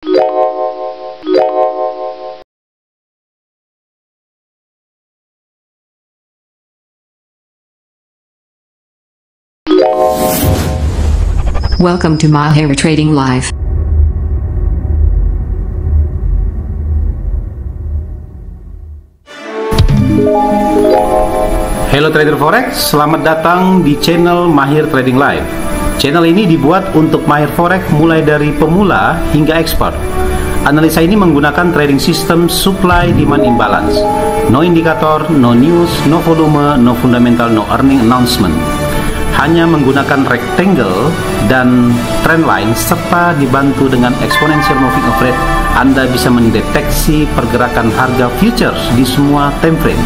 Welcome to Mahir Trading Live. Halo trader forex, selamat datang di channel Mahir Trading Live. Channel ini dibuat untuk mahir forex mulai dari pemula hingga expert. Analisa ini menggunakan trading system supply demand imbalance. No indikator, no news, no volume, no fundamental, no earning announcement. Hanya menggunakan rectangle dan trend line serta dibantu dengan exponential moving average, Anda bisa mendeteksi pergerakan harga futures di semua time frame.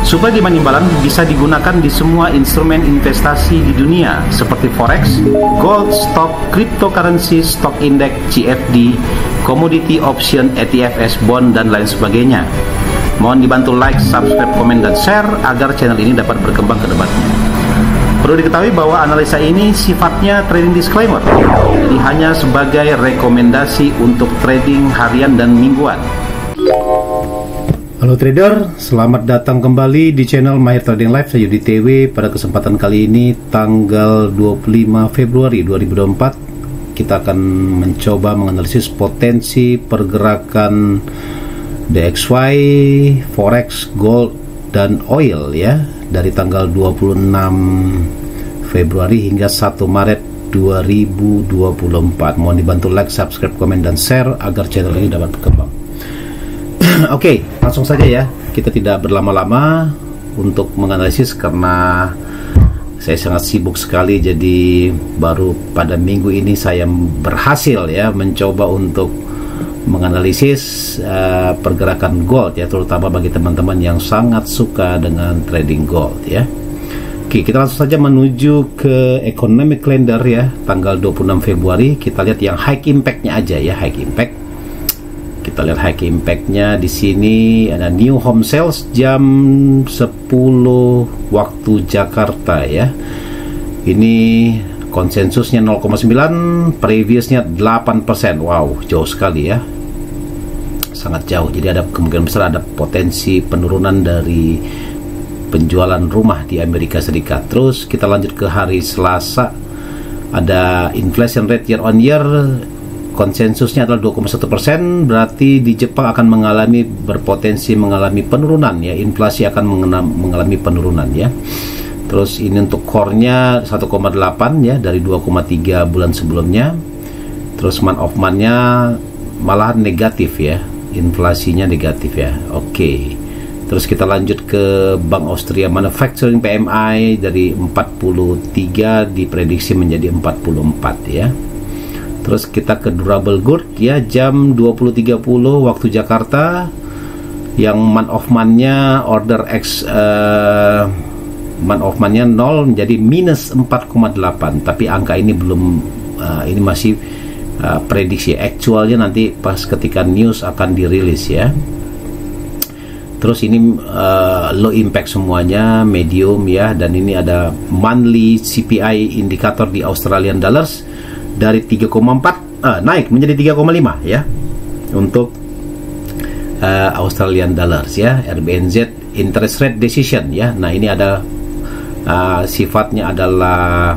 Supply demand imbalance bisa digunakan di semua instrumen investasi di dunia seperti forex, gold, stock, cryptocurrency, stock index, CFD, commodity option, ETFs, bond, dan lain sebagainya. Mohon dibantu like, subscribe, komen, dan share agar channel ini dapat berkembang ke depannya. Perlu diketahui bahwa analisa ini sifatnya trading disclaimer, jadi hanya sebagai rekomendasi untuk trading harian dan mingguan. Halo trader, selamat datang kembali di channel Mahir Trading Live. Saya Yudi TW. Pada kesempatan kali ini tanggal 25 Februari 2024, kita akan mencoba menganalisis potensi pergerakan DXY, forex, gold, dan oil ya, dari tanggal 26 Februari hingga 1 Maret 2024. Mohon dibantu like, subscribe, komen, dan share agar channel ini dapat berkembang. Oke, langsung saja ya. Kita tidak berlama-lama untuk menganalisis karena saya sangat sibuk sekali. Jadi baru pada minggu ini saya berhasil ya mencoba untuk menganalisis pergerakan gold ya, terutama bagi teman-teman yang sangat suka dengan trading gold ya. Oke, kita langsung saja menuju ke economic calendar ya, tanggal 26 Februari. Kita lihat yang high impact-nya aja ya, high impact. Kita lihat high impact-nya di sini ada new home sales jam 10 waktu Jakarta ya. Ini konsensusnya 0,9, previousnya 8%. Wow, jauh sekali ya. Sangat jauh. Jadi ada kemungkinan besar ada potensi penurunan dari penjualan rumah di Amerika Serikat. Terus kita lanjut ke hari Selasa. Ada inflation rate year on year, konsensusnya adalah 2,1%. Berarti di Jepang akan berpotensi mengalami penurunan ya. Inflasi akan mengalami penurunan ya. Terus ini untuk core-nya 1,8 ya, dari 2,3 bulan sebelumnya. Terus month of month-nya malah negatif ya, inflasinya negatif ya. Oke. Terus kita lanjut ke Bank Austria Manufacturing PMI dari 43 diprediksi menjadi 44 ya. Terus kita ke durable good ya, jam 20.30 waktu Jakarta, yang month of month-nya month of month-nya 0 menjadi minus 4,8. Tapi angka ini belum ini masih prediksi. Actualnya nanti pas ketika news akan dirilis ya. Terus ini low impact semuanya, medium ya. Dan ini ada monthly CPI indikator di Australian dollars dari 3,4 naik menjadi 3,5 ya untuk Australian dollars ya. RBNZ interest rate decision ya. Nah ini ada sifatnya adalah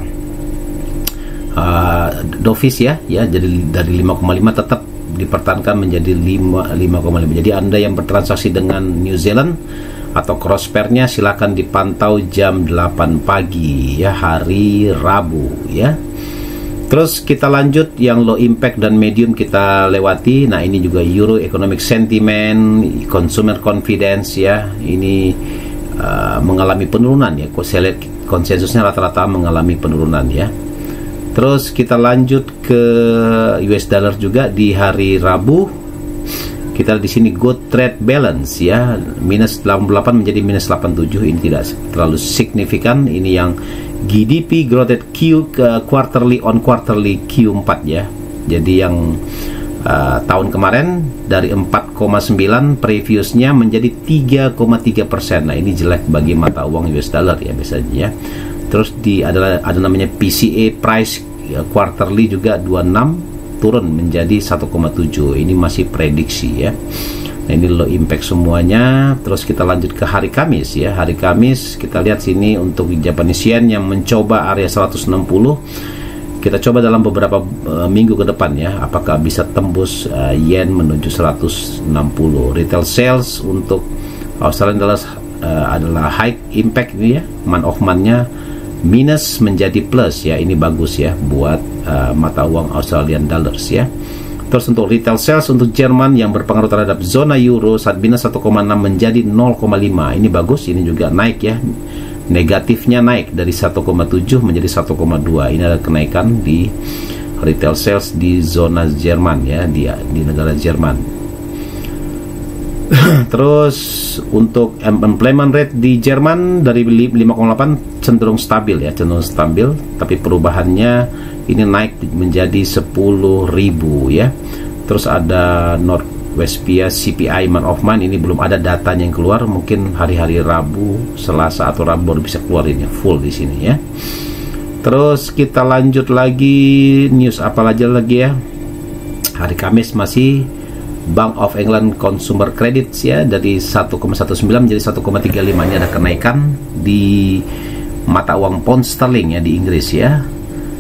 dovish ya, jadi dari 5,5 tetap dipertahankan menjadi 5,5. Jadi Anda yang bertransaksi dengan New Zealand atau cross pair-nya silakan dipantau jam 8 pagi ya, hari Rabu ya. Terus kita lanjut yang low impact dan medium kita lewati. Nah ini juga Euro economic sentiment, consumer confidence ya, ini mengalami penurunan ya. Saya lihat konsensusnya rata-rata mengalami penurunan ya. Terus kita lanjut ke US dollar juga di hari Rabu. Kita di sini good trade balance ya, minus 88 menjadi minus 87. Ini tidak terlalu signifikan. Ini yang GDP growth rate quarterly on quarterly Q4 ya. Jadi yang tahun kemarin dari 4,9 previousnya menjadi 3,3%. Nah ini jelek bagi mata uang US dollar ya biasanya ya. Terus ada namanya PCA price ya, quarterly juga 26 turun menjadi 1,7. Ini masih prediksi ya. Nah, ini low impact semuanya. Terus kita lanjut ke hari Kamis ya. Hari Kamis kita lihat sini untuk Japanese yen yang mencoba area 160. Kita coba dalam beberapa minggu ke depan ya, apakah bisa tembus yen menuju 160. Retail sales untuk Australian dollars adalah high impact ini ya, month of month-nya minus menjadi plus ya, ini bagus ya buat mata uang Australian dollars ya. Terus untuk retail sales untuk Jerman yang berpengaruh terhadap zona euro saat minus 1,6 menjadi 0,5, ini bagus, ini juga naik ya, negatifnya naik dari 1,7 menjadi 1,2. Ini ada kenaikan di retail sales di zona Jerman ya, di negara Jerman. Terus untuk employment rate di Jerman dari 5,8 cenderung stabil ya, cenderung stabil, tapi perubahannya ini naik menjadi 10.000 ya. Terus ada Northwestpia CPI month of month, ini belum ada datanya yang keluar, mungkin hari-hari Rabu, Selasa atau Rabu baru bisa keluar ini full di sini ya. Terus kita lanjut lagi, news apa aja lagi ya. Hari Kamis masih Bank of England Consumer Credits ya, dari 1,19 menjadi 1,35. Ini ada kenaikan di mata uang pound sterling ya di Inggris ya.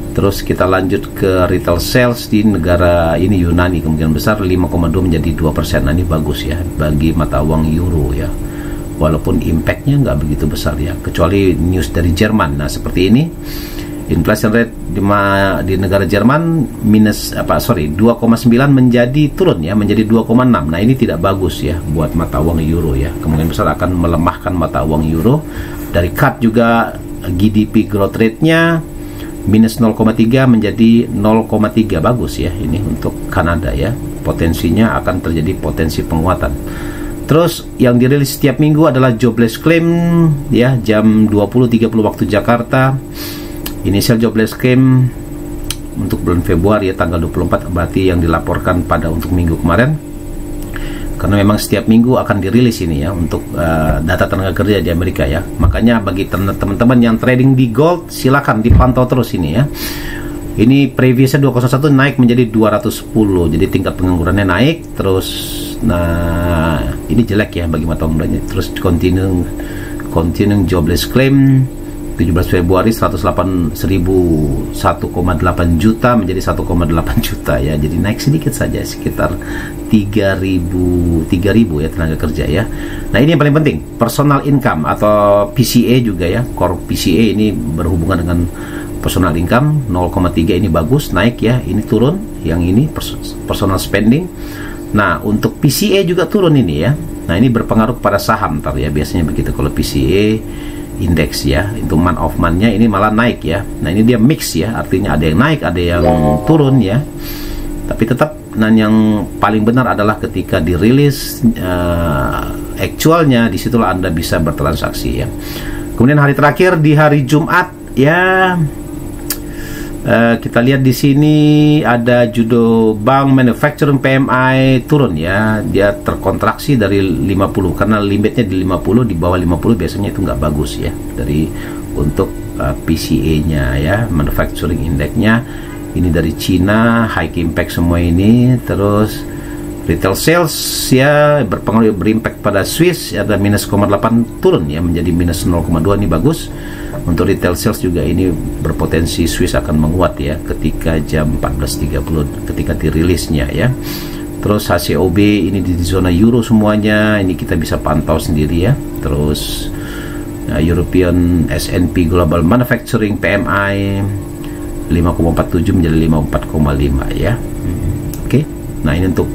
Terus kita lanjut ke retail sales di negara ini Yunani, kemungkinan besar 5,2 menjadi 2%. Nah, ini bagus ya bagi mata uang euro ya, walaupun impactnya nggak begitu besar ya, kecuali news dari Jerman. Nah, seperti ini inflation rate di negara Jerman 2,9 menjadi turun ya, menjadi 2,6. Nah, ini tidak bagus ya buat mata uang euro ya, kemungkinan besar akan melemahkan mata uang euro. Dari cut juga GDP growth rate-nya minus 0,3 menjadi 0,3, bagus ya ini untuk Kanada ya, potensinya akan terjadi potensi penguatan. Terus yang dirilis setiap minggu adalah jobless claim ya, jam 20.30 waktu Jakarta. Initial jobless claim untuk bulan Februari ya, tanggal 24, berarti yang dilaporkan pada untuk minggu kemarin, karena memang setiap minggu akan dirilis ini ya untuk data tenaga kerja di Amerika ya. Makanya bagi teman-teman yang trading di gold, silakan dipantau terus ini ya. Ini previously 201 naik menjadi 210, jadi tingkat penganggurannya naik terus. Nah, ini jelek ya bagi mata uang lainnya. Terus continuing jobless claim 17 Februari 1,8 juta menjadi 1,8 juta ya, jadi naik sedikit saja, sekitar 3.000 ya tenaga kerja ya. Nah, ini yang paling penting, personal income atau PCA juga ya, core PCA ini berhubungan dengan personal income 0,3, ini bagus, naik ya, ini turun, yang ini personal spending. Nah, untuk PCA juga turun ini ya. Nah, ini berpengaruh kepada saham ntar ya, biasanya begitu kalau PCA indeks ya, itu month of month-nya ini malah naik ya. Nah, ini dia mix ya, artinya ada yang naik, ada yang turun ya. Tapi tetap, nah yang paling benar adalah ketika dirilis actualnya, disitulah Anda bisa bertransaksi ya. Kemudian hari terakhir di hari Jumat ya, kita lihat di sini ada Judo Bank Manufacturing PMI turun ya, dia terkontraksi dari 50 karena limitnya di 50, di bawah 50 biasanya itu nggak bagus ya dari untuk PCA-nya ya, Manufacturing Index-nya. Ini dari Cina, high impact semua ini. Terus retail sales ya berpengaruh, berimpact pada Swiss, ada minus 0,8 turun ya menjadi minus 0,2, ini bagus. Untuk retail sales juga ini berpotensi Swiss akan menguat ya ketika jam 14.30 ketika dirilisnya ya. Terus HCOB ini di zona euro semuanya, ini kita bisa pantau sendiri ya. Terus European S&P Global Manufacturing PMI 5,47 menjadi 54,5 ya. Oke. Nah, ini untuk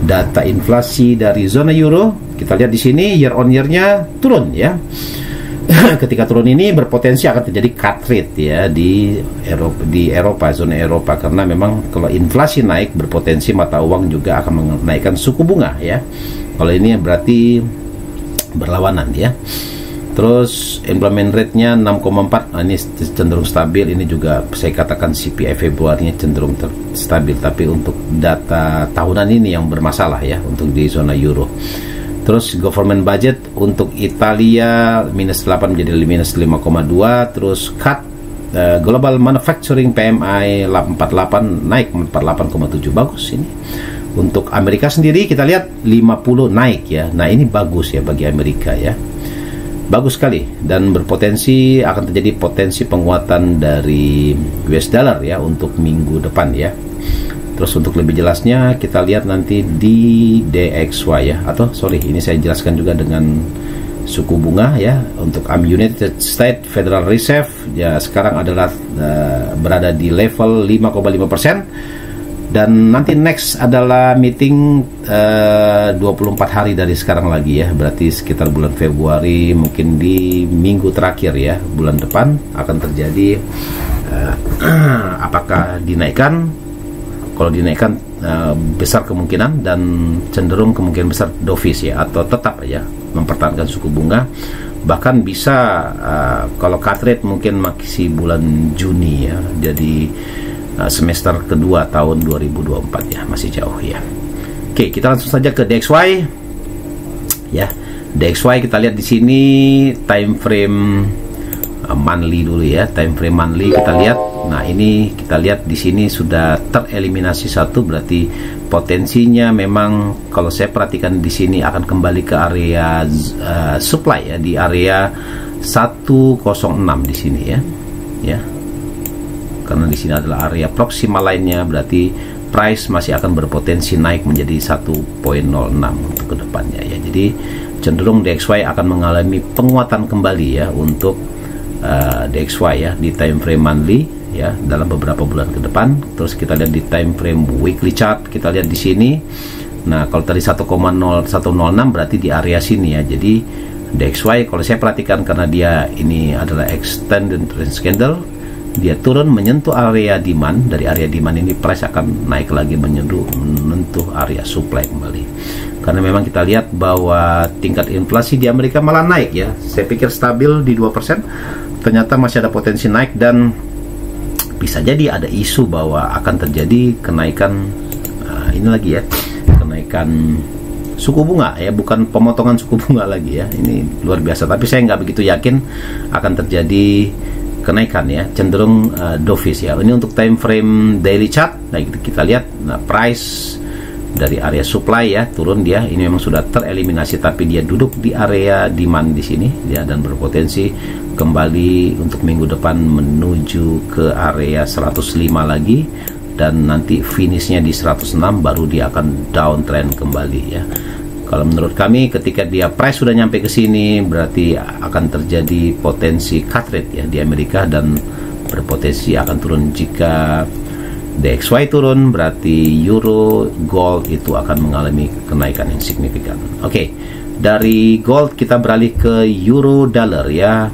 data inflasi dari zona euro. Kita lihat di sini year on year-nya turun ya. Ketika turun ini berpotensi akan terjadi cut rate ya di Eropa, zona Eropa, karena memang kalau inflasi naik berpotensi mata uang juga akan menaikkan suku bunga ya. Kalau ini berarti berlawanan ya. Terus employment rate-nya 6,4, nah, ini cenderung stabil. Ini juga saya katakan CPI Februari-nya cenderung stabil, tapi untuk data tahunan ini yang bermasalah ya untuk di zona euro. Terus government budget untuk Italia minus 8 menjadi minus 5,2. Terus cut Global Manufacturing PMI 48 naik 48,7, bagus ini. Untuk Amerika sendiri kita lihat 50 naik ya. Nah ini bagus ya bagi Amerika ya, bagus sekali, dan berpotensi akan terjadi potensi penguatan dari US dollar ya untuk minggu depan ya. Terus untuk lebih jelasnya kita lihat nanti di DXY ya, atau sorry ini saya jelaskan juga dengan suku bunga ya. Untuk United States Federal Reserve ya sekarang adalah berada di level 5,5%, dan nanti next adalah meeting 24 hari dari sekarang lagi ya, berarti sekitar bulan Februari, mungkin di minggu terakhir ya bulan depan akan terjadi apakah dinaikkan. Kalau dinaikkan besar kemungkinan, dan cenderung kemungkinan besar dovish ya, atau tetap ya mempertahankan suku bunga. Bahkan bisa kalau cut rate mungkin masih bulan Juni ya, jadi semester kedua tahun 2024 ya, masih jauh ya. Oke, kita langsung saja ke DXY ya. DXY kita lihat di sini time frame monthly dulu ya, time frame monthly kita lihat. Nah ini kita lihat di sini sudah tereliminasi satu, berarti potensinya memang kalau saya perhatikan di sini akan kembali ke area supply ya, di area 106 di sini ya, ya. Karena di sini adalah area proximal lainnya, berarti price masih akan berpotensi naik menjadi 1.06 untuk kedepannya ya. Jadi cenderung DXY akan mengalami penguatan kembali ya untuk DXY ya di time frame monthly ya dalam beberapa bulan ke depan. Terus kita lihat di time frame weekly chart, kita lihat di sini. Nah kalau tadi 1,0106 berarti di area sini ya. Jadi DXY kalau saya perhatikan, karena dia ini adalah extended range candle, dia turun menyentuh area demand. Dari area demand ini price akan naik lagi menyentuh area supply kembali. Karena memang kita lihat bahwa tingkat inflasi di Amerika malah naik ya. Saya pikir stabil di 2%. Ternyata masih ada potensi naik, dan bisa jadi ada isu bahwa akan terjadi kenaikan ini lagi ya, kenaikan suku bunga ya, bukan pemotongan suku bunga lagi ya. Ini luar biasa, tapi saya nggak begitu yakin akan terjadi kenaikan ya, cenderung dovish ya. Ini untuk time frame daily chart. Nah kita lihat, nah price dari area supply ya turun dia, ini memang sudah tereliminasi, tapi dia duduk di area demand di sini ya, dan berpotensi kembali untuk minggu depan menuju ke area 105 lagi, dan nanti finishnya di 106, baru dia akan downtrend kembali ya. Kalau menurut kami ketika dia price sudah nyampe ke sini, berarti akan terjadi potensi cut rate ya di Amerika, dan berpotensi akan turun. Jika DXY turun, berarti euro, gold itu akan mengalami kenaikan yang signifikan. Oke, dari gold kita beralih ke euro dollar ya.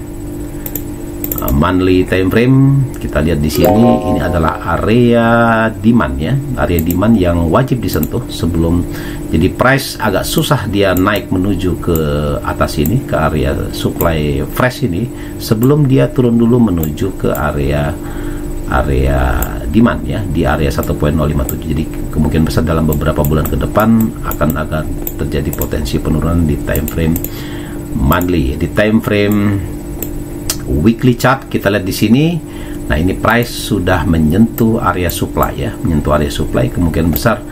Monthly time frame kita lihat di sini, ini adalah area demand ya, area demand yang wajib disentuh sebelum, jadi price agak susah dia naik menuju ke atas ini, ke area supply fresh ini, sebelum dia turun dulu menuju ke area demand ya, di area 1.057. Jadi kemungkinan besar dalam beberapa bulan ke depan akan terjadi potensi penurunan di time frame monthly. Di time frame weekly chart kita lihat di sini. Nah ini price sudah menyentuh area supply ya, menyentuh area supply, kemungkinan besar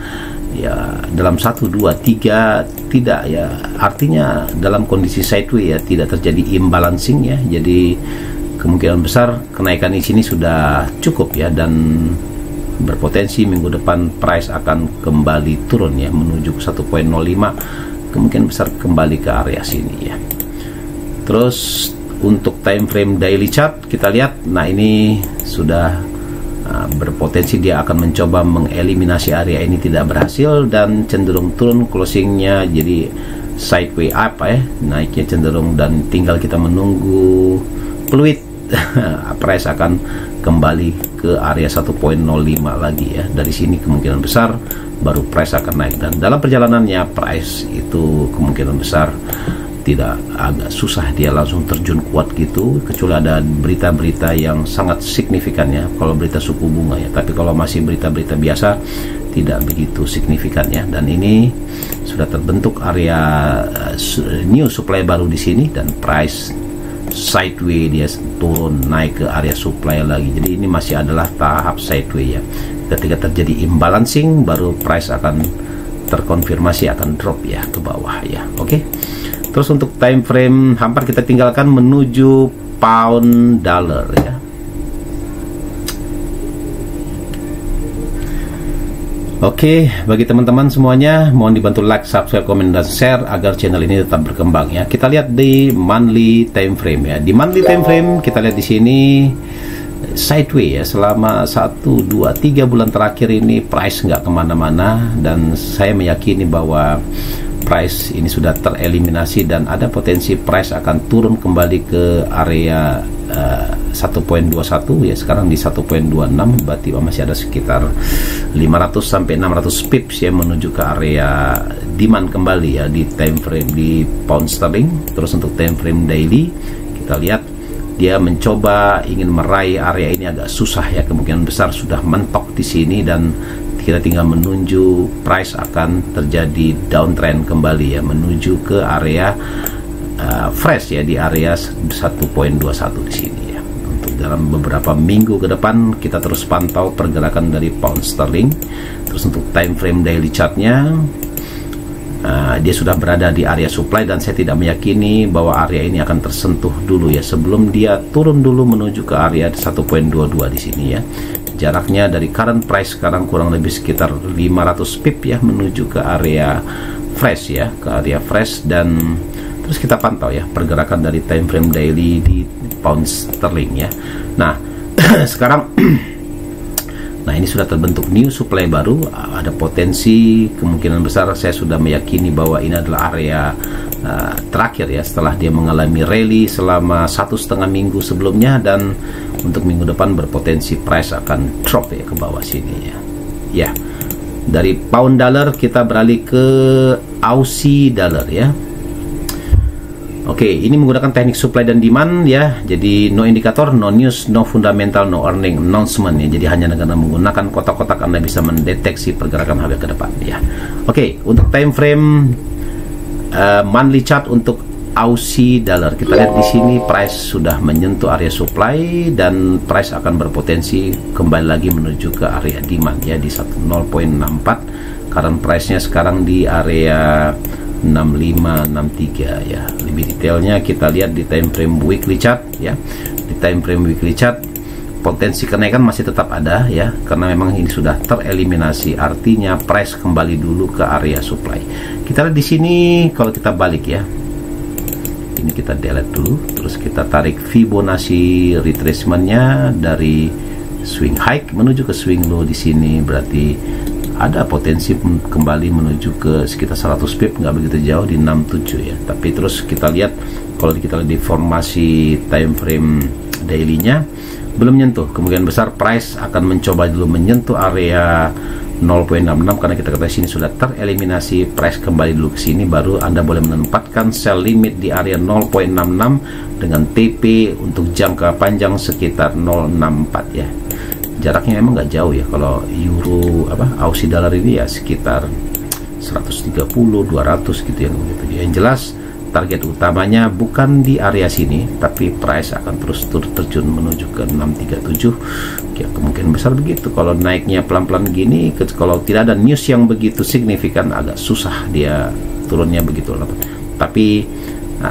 ya dalam 1, 2, 3 tidak ya, artinya dalam kondisi sideways ya, tidak terjadi imbalancing ya. Jadi kemungkinan besar kenaikan di sini sudah cukup ya, dan berpotensi minggu depan price akan kembali turun ya menuju ke 1.05, kemungkinan besar kembali ke area sini ya. Terus untuk time frame daily chart kita lihat, nah ini sudah berpotensi dia akan mencoba mengeliminasi area ini, tidak berhasil, dan cenderung turun closingnya, jadi sideways up ya, naiknya cenderung, dan tinggal kita menunggu peluit price akan kembali ke area 1.05 lagi ya. Dari sini kemungkinan besar baru price akan naik, dan dalam perjalanannya price itu kemungkinan besar tidak, agak susah dia langsung terjun kuat gitu, kecuali ada berita-berita yang sangat signifikan ya, kalau berita suku bunga ya. Tapi kalau masih berita-berita biasa tidak begitu signifikan ya. Dan ini sudah terbentuk area new supply baru di sini, dan price sideways, dia turun naik ke area supply lagi. Jadi ini masih adalah tahap sideways ya. Ketika terjadi imbalancing baru price akan terkonfirmasi akan drop ya ke bawah ya. Oke. Terus untuk time frame hampir kita tinggalkan menuju pound dollar ya. Oke, bagi teman-teman semuanya, mohon dibantu like, subscribe, komen, dan share agar channel ini tetap berkembang ya. Kita lihat di monthly time frame ya. Di monthly time frame kita lihat di sini sideways ya, selama 1, 2, 3 bulan terakhir ini price nggak kemana-mana, dan saya meyakini bahwa price ini sudah tereliminasi dan ada potensi price akan turun kembali ke area 1.21 ya. Sekarang di 1.26, berarti masih ada sekitar 500 sampai 600 pips ya menuju ke area demand kembali ya di time frame di pound sterling. Terus untuk time frame daily kita lihat dia mencoba ingin meraih area ini agak susah ya, kemungkinan besar sudah mentok di sini dan kita tinggal menunggu price akan terjadi downtrend kembali ya menuju ke area fresh ya di area 1.21 di sini ya. Untuk dalam beberapa minggu ke depan kita terus pantau pergerakan dari pound sterling. Terus untuk time frame daily chartnya dia sudah berada di area supply dan saya tidak meyakini bahwa area ini akan tersentuh dulu ya sebelum dia turun dulu menuju ke area 1.22 di sini ya. Jaraknya dari current price sekarang kurang lebih sekitar 500 pip ya menuju ke area fresh ya, ke area fresh. Dan terus kita pantau ya pergerakan dari time frame daily di pound sterling ya. Nah sekarang nah ini sudah terbentuk new supply baru, ada potensi kemungkinan besar saya sudah meyakini bahwa ini adalah area terakhir ya setelah dia mengalami rally selama 1,5 minggu sebelumnya, dan untuk minggu depan berpotensi price akan drop ya ke bawah sini ya. Ya, dari pound dollar kita beralih ke Aussie dollar ya. Oke, ini menggunakan teknik supply dan demand ya. Jadi no indikator, no news, no fundamental, no earning announcement ya. Jadi hanya dengan menggunakan kotak-kotak Anda bisa mendeteksi pergerakan harga ke depan ya. Oke, untuk time frame monthly chart untuk Aussie dollar kita lihat di sini price sudah menyentuh area supply dan price akan berpotensi kembali lagi menuju ke area demand ya di 0.64. Current price-nya sekarang di area 6563 ya. Lebih detailnya kita lihat di time frame weekly chart ya. Di time frame weekly chart potensi kenaikan masih tetap ada ya, karena memang ini sudah tereliminasi, artinya price kembali dulu ke area supply. Kita lihat di sini kalau kita balik ya. Ini kita delete dulu, terus kita tarik Fibonacci retracement-nya dari swing high menuju ke swing low di sini, berarti ada potensi kembali menuju ke sekitar 100 pip, nggak begitu jauh di 67 ya. Tapi terus kita lihat kalau kita lihat di formasi time frame daily-nya belum menyentuh, kemungkinan besar price akan mencoba dulu menyentuh area 0.66 karena kita ketahui sini sudah tereliminasi, price kembali dulu ke sini baru Anda boleh menempatkan sell limit di area 0.66 dengan TP untuk jangka panjang sekitar 0.64 ya. Jaraknya emang nggak jauh ya, kalau euro Aussie dollar ini ya sekitar 130 200 gitu ya begitu. Yang jelas target utamanya bukan di area sini, tapi price akan terus terjun menuju ke 637 ya, kemungkinan besar begitu. Kalau naiknya pelan-pelan gini, kalau tidak ada news yang begitu signifikan agak susah dia turunnya begitu lama. Tapi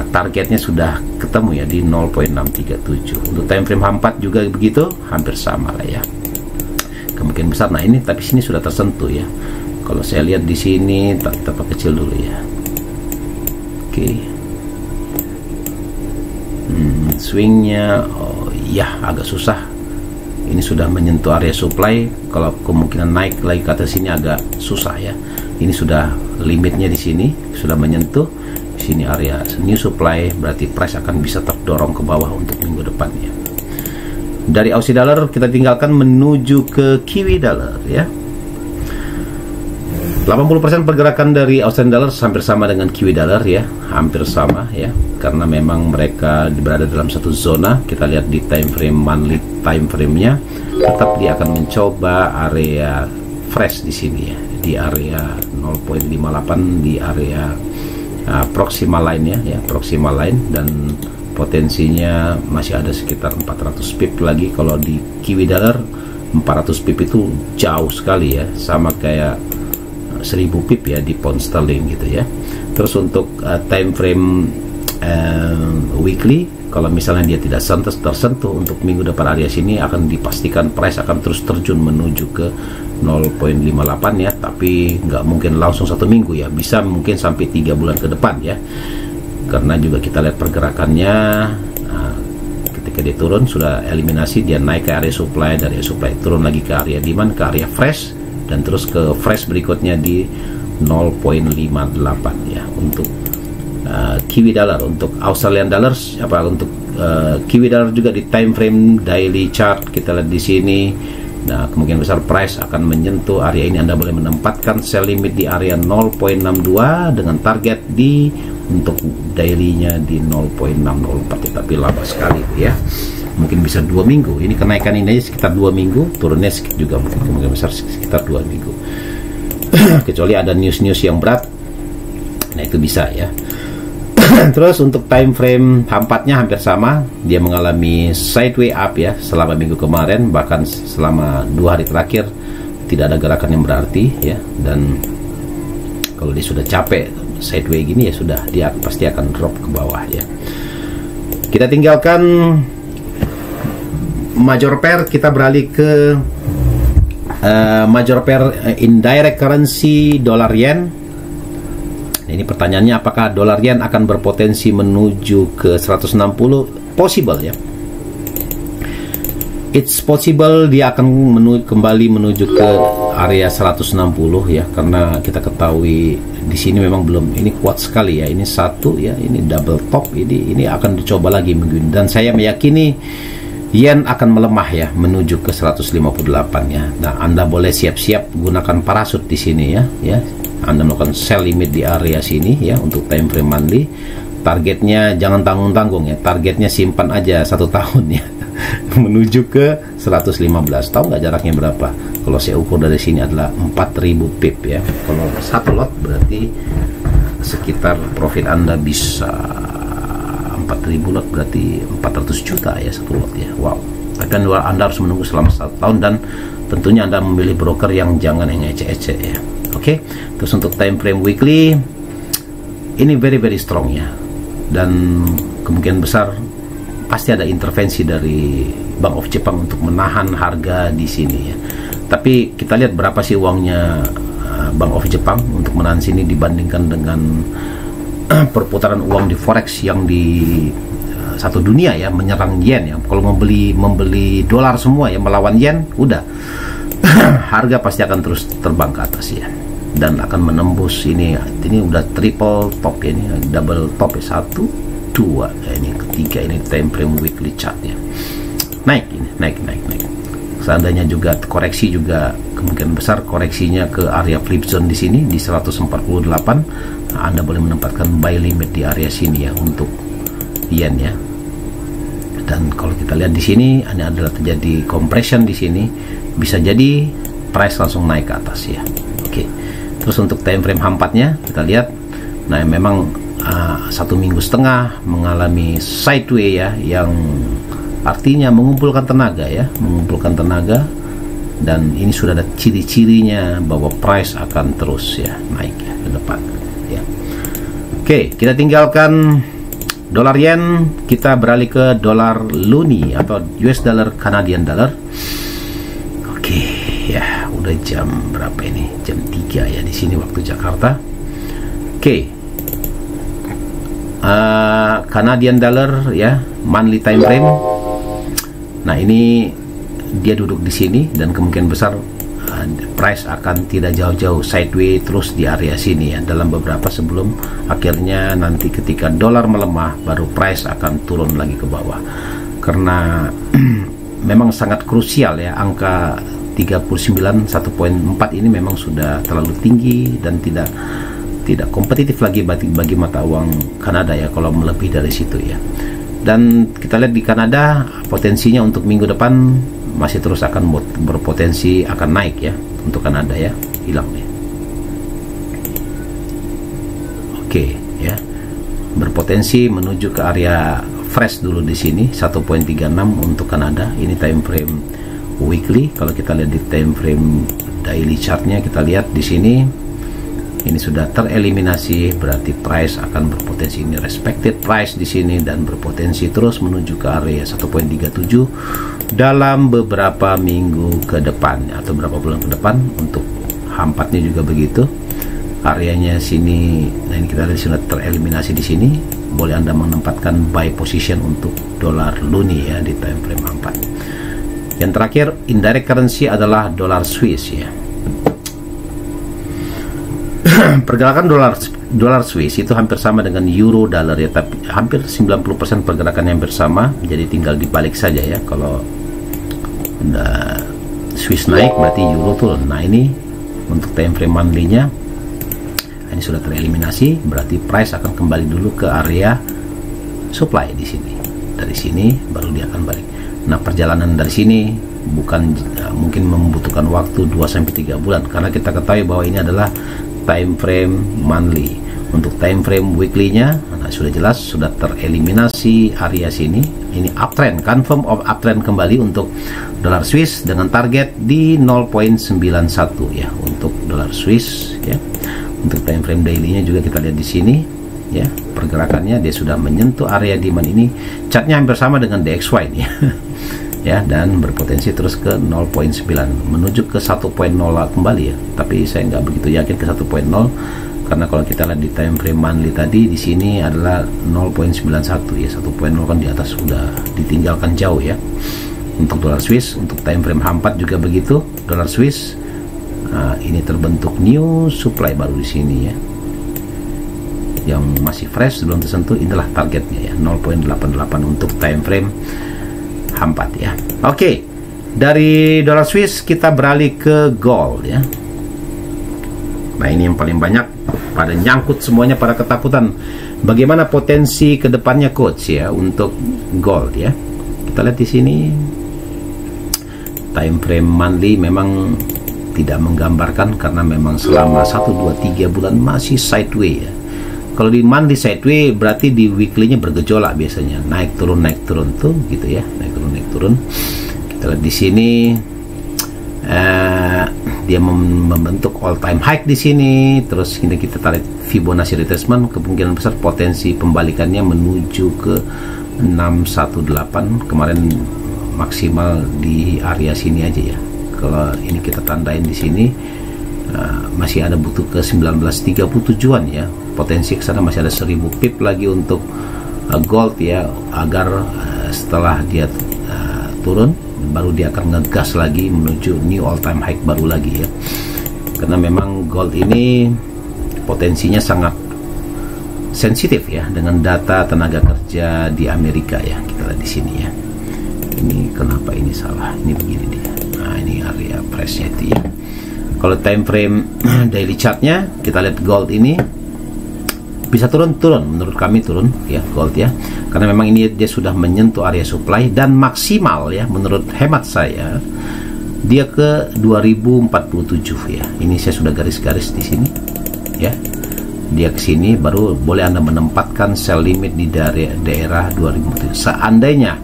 targetnya sudah ketemu ya di 0.637. Untuk time frame H4 juga begitu, hampir sama lah ya, kemungkinan besar. Nah ini tapi sini sudah tersentuh ya. Kalau saya lihat di sini kita kecil dulu ya. Oke. Swingnya ya agak susah. Ini sudah menyentuh area supply. Kalau kemungkinan naik lagi ke atas sini agak susah ya. Ini sudah limitnya di sini, sudah menyentuh di sini area new supply, berarti price akan bisa terdorong ke bawah untuk minggu depan ya. Dari Aussie dollar kita tinggalkan menuju ke Kiwi dollar ya. 80% pergerakan dari Australian dollar hampir sama dengan Kiwi dollar ya, hampir sama ya, karena memang mereka berada dalam satu zona. Kita lihat di time frame monthly time frame-nya, tetap dia akan mencoba area fresh di sini ya, di area 0.58 di area proximal line ya, proximal line, dan potensinya masih ada sekitar 400 pip lagi. Kalau di Kiwi dollar 400 pip itu jauh sekali ya, sama kayak 1000 pip ya di pound sterling gitu ya. Terus untuk time frame weekly, kalau misalnya dia tidak tersentuh untuk minggu depan area sini, akan dipastikan price akan terus terjun menuju ke 0.58 ya, tapi nggak mungkin langsung 1 minggu ya, bisa mungkin sampai 3 bulan ke depan ya, karena juga kita lihat pergerakannya. Ketika dia turun sudah eliminasi, dia naik ke area supply, dari supply turun lagi ke area demand, ke area fresh, dan terus ke fresh berikutnya di 0.58 ya untuk Kiwi dollar. Untuk Australian dollars, untuk Kiwi dollar juga di time frame daily chart kita lihat di sini. Nah, kemungkinan besar price akan menyentuh area ini. Anda boleh menempatkan sell limit di area 0.62 dengan target untuk daily-nya di 0.604 ya, tapi lama sekali ya. Mungkin bisa 2 minggu. Ini kenaikan ini sekitar 2 minggu, turunnya juga mungkin kemungkinan besar sekitar 2 minggu. Kecuali ada news-news yang berat, nah itu bisa ya. Terus untuk time frame H4-nya hampir sama, dia mengalami sideway up ya selama minggu kemarin, bahkan selama 2 hari terakhir tidak ada gerakan yang berarti ya. Dan kalau dia sudah capek sideway gini ya sudah, dia pasti akan drop ke bawah ya. Kita tinggalkan major pair, kita beralih ke major pair indirect currency dolar yen. Ini pertanyaannya, apakah dolar yen akan berpotensi menuju ke 160? Possible ya. It's possible dia akan kembali menuju ke area 160 ya, karena kita ketahui di sini memang belum, ini kuat sekali ya. Ini satu ya, ini double top, ini akan dicoba lagi minggu ini, dan saya meyakini yen akan melemah ya menuju ke 158 ya. Nah, Anda boleh siap-siap gunakan parasut di sini ya. Anda melakukan sell limit di area sini ya untuk time frame monthly. Targetnya jangan tanggung-tanggung ya, targetnya simpan aja 1 tahun ya. Menuju ke 115. Tahu nggak jaraknya berapa? Kalau saya ukur dari sini adalah 4000 pip ya. Kalau 1 lot berarti sekitar profit Anda bisa 4000 lot, berarti 400 juta ya 1 lot ya. Wow. Tapi Anda harus menunggu selama 1 tahun, dan tentunya Anda memilih broker yang jangan yang ecek-ecek ya. Oke. Terus untuk time frame weekly, ini very strong ya, dan kemungkinan besar pasti ada intervensi dari Bank of Jepang untuk menahan harga di sini ya. Tapi kita lihat berapa sih uangnya Bank of Jepang untuk menahan sini dibandingkan dengan perputaran uang di forex yang di satu dunia ya, menyerang yen ya. Kalau membeli dolar semua ya melawan yen, udah harga pasti akan terus terbang ke atas ya, dan akan menembus ini udah triple top ya, ini double top ya, 1, 2 ya, ini ketiga, ini time frame weekly chart ya. Naik. Seandainya juga koreksi, juga kemungkinan besar koreksinya ke area flip zone di sini di 148. Nah, Anda boleh menempatkan buy limit di area sini ya untuk yen ya. Dan kalau kita lihat di sini, ini adalah terjadi compression di sini, bisa jadi price langsung naik ke atas ya. Oke. Terus untuk time frame H4-nya kita lihat, nah memang 1,5 minggu mengalami sideway ya, yang artinya mengumpulkan tenaga ya, dan ini sudah ada ciri-cirinya bahwa price akan terus ya naik ya ke depan ya. Oke, kita tinggalkan dolar yen, kita beralih ke dolar loonie atau US dollar Canadian dollar. Oke ya, udah jam berapa ini? Jam 3 ya di sini waktu Jakarta. Oke. Canadian dollar ya, monthly time frame. Nah, ini dia duduk di sini, dan kemungkinan besar price akan tidak jauh-jauh sideway terus di area sini ya, dalam beberapa sebelum akhirnya nanti ketika dolar melemah baru price akan turun lagi ke bawah, karena memang sangat krusial ya, angka 39 1.4 ini memang sudah terlalu tinggi dan tidak kompetitif lagi bagi mata uang Kanada ya kalau melebihi dari situ ya. Dan kita lihat di Kanada potensinya untuk minggu depan masih terus akan berpotensi akan naik ya untuk Kanada ya, hilang ya. Oke ya, berpotensi menuju ke area fresh dulu di sini 1.36 untuk Kanada. Ini time frame weekly. Kalau kita lihat di time frame daily chartnya, kita lihat di sini ini sudah tereliminasi, berarti price akan berpotensi, ini respected price di sini dan berpotensi terus menuju ke area 1.37 dalam beberapa minggu ke depan atau beberapa bulan ke depan. Untuk H4-nya juga begitu. Areanya sini, nah ini kita lihat sudah tereliminasi di sini. Boleh Anda menempatkan buy position untuk dolar luni ya di time frame H4. Yang terakhir, indirect currency adalah dolar Swiss ya. Pergerakan dolar Swiss itu hampir sama dengan euro dolar ya, tapi hampir 90% pergerakan yang bersama. Jadi tinggal dibalik saja ya. Kalau Swiss naik berarti euro turun. Nah ini untuk time frame monthly-nya ini sudah tereliminasi, berarti price akan kembali dulu ke area supply di sini. Dari sini baru dia akan balik. Nah perjalanan dari sini bukan mungkin membutuhkan waktu 2-3 bulan, karena kita ketahui bahwa ini adalah time frame monthly. Untuk time frame weekly-nya sudah jelas, sudah tereliminasi area sini. Ini uptrend, confirm of uptrend kembali untuk dolar Swiss dengan target di 0.91 ya untuk dolar Swiss ya. Untuk time frame daily-nya juga kita lihat di sini ya, pergerakannya dia sudah menyentuh area demand ini. Chartnya hampir sama dengan DXY nih ya, dan berpotensi terus ke 0.9 menuju ke 1.0 kembali ya. Tapi saya nggak begitu yakin ke 1.0, karena kalau kita lihat di time frame monthly tadi di sini adalah 0.91 ya. 1.0 kan di atas sudah ditinggalkan jauh ya. Untuk dolar Swiss, untuk time frame H4 juga begitu. Dolar Swiss ini terbentuk new supply baru di sini ya, yang masih fresh belum tersentuh. Inilah targetnya ya, 0.88 untuk time frame H4 ya. Oke, dari dolar Swiss kita beralih ke gold ya. Nah ini yang paling banyak pada nyangkut semuanya, pada ketakutan bagaimana potensi kedepannya coach ya untuk gold ya. Kita lihat di sini time frame monthly memang tidak menggambarkan, karena memang selama 1-2-3 bulan masih sideways ya. Kalau di monthly sideways berarti di weekly-nya bergejolak biasanya, naik turun tuh gitu ya, naik turun. Kita lihat di sini dia membentuk all time high di sini. Terus ini kita tarik Fibonacci retracement, kemungkinan besar potensi pembalikannya menuju ke 618. Kemarin maksimal di area sini aja ya. Kalau ini kita tandain di sini masih ada butuh ke 1930 tujuan ya. Potensi ke sana masih ada 1000 pip lagi untuk gold ya, agar setelah dia turun baru dia akan ngegas lagi menuju new all time high baru lagi ya. Karena memang gold ini potensinya sangat sensitif ya dengan data tenaga kerja di Amerika ya. Kita lihat di sini ya. Ini kenapa ini salah? Ini begini dia. Nah ini area price-nya itu ya. Kalau time frame daily chartnya kita lihat gold ini bisa turun, menurut kami turun ya gold ya, karena memang ini dia sudah menyentuh area supply dan maksimal ya, menurut hemat saya dia ke 2047 ya. Ini saya sudah garis-garis di sini ya, dia ke sini baru boleh Anda menempatkan sell limit di daerah 2047. Seandainya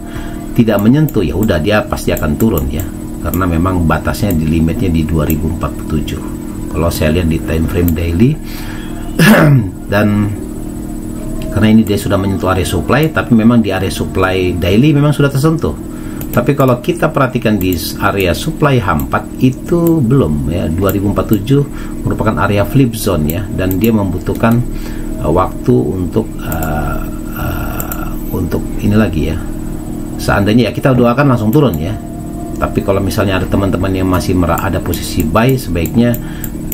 tidak menyentuh ya udah dia pasti akan turun ya, karena memang batasnya di limitnya di 2047 kalau saya lihat di time frame daily. Dan karena ini dia sudah menyentuh area supply, tapi memang di area supply daily memang sudah tersentuh. Tapi kalau kita perhatikan di area supply H4 itu belum ya. 2047 merupakan area flip zone ya, dan dia membutuhkan waktu untuk ini lagi ya. Seandainya ya kita doakan langsung turun ya. Tapi kalau misalnya ada teman-teman yang masih ada posisi buy, sebaiknya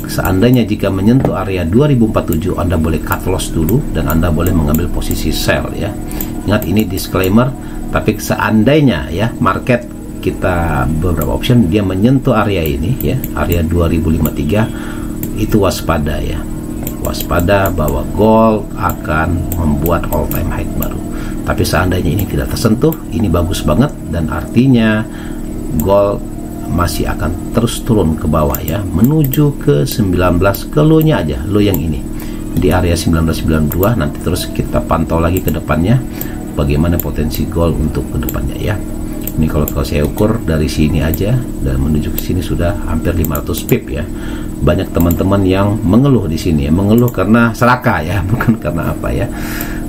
seandainya jika menyentuh area 2047 Anda boleh cut loss dulu dan Anda boleh mengambil posisi sell ya. Ingat ini disclaimer, tapi seandainya ya market kita beberapa option dia menyentuh area ini ya, area 2053, itu waspada ya. Waspada bahwa gold akan membuat all time high baru. Tapi seandainya ini tidak tersentuh, ini bagus banget dan artinya gold masih akan terus turun ke bawah ya, menuju ke 19, ke low-nya aja, low yang ini di area 1992. Nanti terus kita pantau lagi ke depannya bagaimana potensi gold untuk kedepannya ya. Ini kalau saya ukur dari sini aja dan menuju ke sini sudah hampir 500 pip ya. Banyak teman-teman yang mengeluh di sini ya, mengeluh karena serakah ya, bukan karena apa ya.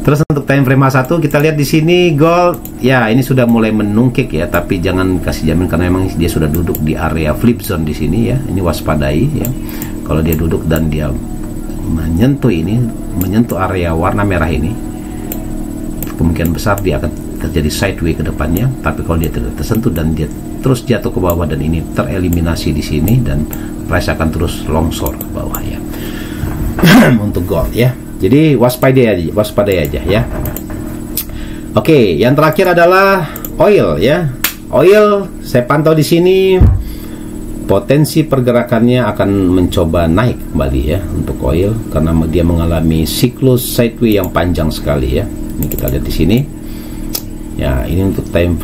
Terus untuk time frame H1 kita lihat di sini gold ya, ini sudah mulai menungkik ya, tapi jangan kasih jamin karena memang dia sudah duduk di area flip zone di sini ya. Ini waspadai ya. Kalau dia duduk dan dia menyentuh ini, menyentuh area warna merah ini, kemungkinan besar dia akan terjadi sideways ke depannya. Tapi kalau dia tidak tersentuh dan dia terus jatuh ke bawah dan ini tereliminasi di sini, dan price akan terus longsor ke bawah ya. Untuk gold ya. Jadi waspadai aja ya. Oke, yang terakhir adalah oil ya. Oil saya pantau di sini potensi pergerakannya akan mencoba naik kembali ya untuk oil karena dia mengalami siklus sideways yang panjang sekali ya. Ini kita lihat di sini. Ya, ini untuk time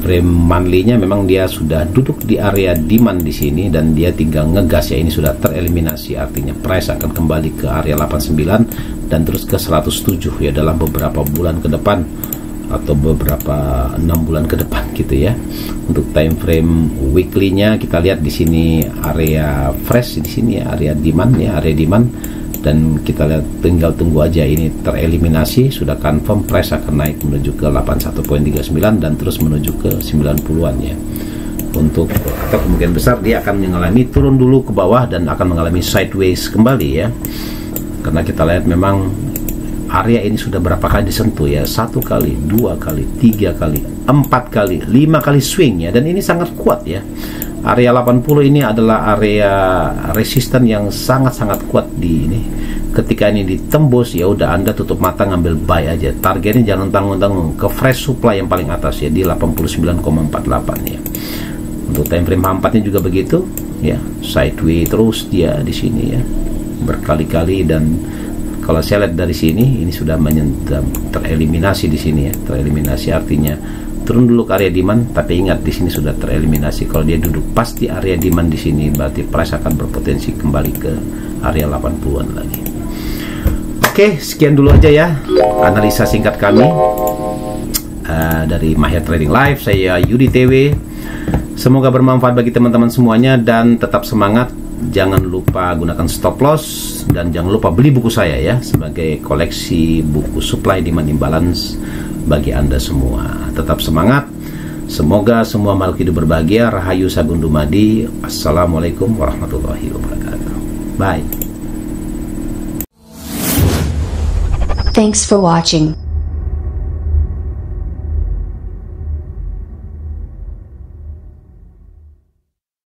frame monthly-nya memang dia sudah duduk di area demand di sini dan dia tinggal ngegas ya. Ini sudah tereliminasi, artinya price akan kembali ke area 89 dan terus ke 107 ya dalam beberapa bulan ke depan atau beberapa 6 bulan ke depan gitu ya. Untuk time frame weekly-nya kita lihat di sini area fresh di sini ya, area demand ya, area demand, dan kita lihat tinggal tunggu aja ini tereliminasi, sudah confirm price akan naik menuju ke 81.39 dan terus menuju ke 90-an ya. Untuk atau kemungkinan besar dia akan mengalami turun dulu ke bawah dan akan mengalami sideways kembali ya. Karena kita lihat memang area ini sudah berapa kali disentuh ya, 1 kali, 2 kali, 3 kali, 4 kali, 5 kali swing ya, dan ini sangat kuat ya. Area 80 ini adalah area resisten yang sangat-sangat kuat di ini. Ketika ini ditembus ya udah Anda tutup mata ngambil buy aja. Targetnya jangan tanggung-tanggung ke fresh supply yang paling atas ya di 89,48 ya. Untuk time frame H4 nya juga begitu ya, sideways terus dia di sini ya berkali-kali, dan kalau saya lihat dari sini ini sudah tereliminasi di sini ya. Tereliminasi artinya turun dulu ke area demand, tapi ingat di sini sudah tereliminasi. Kalau dia duduk pas di area demand di sini berarti price akan berpotensi kembali ke area 80-an lagi. Oke, sekian dulu aja ya analisa singkat kami dari Mahir Trading Live. Saya Yudi TW. Semoga bermanfaat bagi teman-teman semuanya dan tetap semangat. Jangan lupa gunakan stop loss dan jangan lupa beli buku saya ya sebagai koleksi buku supply demand imbalance bagi Anda semua. Tetap semangat. Semoga semua makhluk hidup berbahagia. Rahayu Sagung Dumadi. Assalamualaikum warahmatullahi wabarakatuh. Bye. Thanks for watching.